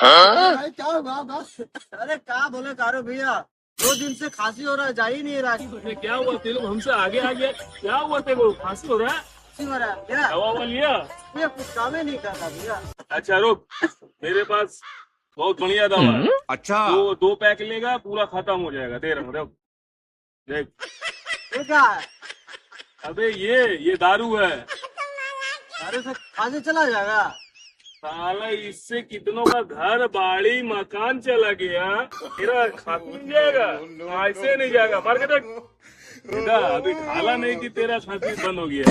भाई क्या हुआ बस? अरे क्या बोले कारो भैया, 2 दिन से खांसी हो रहा है, जा ही नहीं रहा। अरे क्या हुआ, तेरे लोग हमसे आगे आ गया, क्या हुआ तेरे को, खांसी हो रहा है? खांसी हो रहा है क्या? दवा ववा लिया? ये कुछ काम ही नहीं करता भैया। अच्छा रुक, मेरे पास बहुत बढ़िया दवा है। अच्छा दो पैक लेगा, पूरा खत्म हो जाएगा। दे रहा हूँ, रुक, देख। ये क्या है? अबे ये दारू है। अरे से खांसी चला जाएगा? साला इससे कितनों का घर बाड़ी मकान चला गया, तेरा खांसी नहीं जाएगा? ऐसे नहीं जाएगा, मार के देख बेटा। अभी ढाला नहीं कि तेरा खांसी बंद हो गया।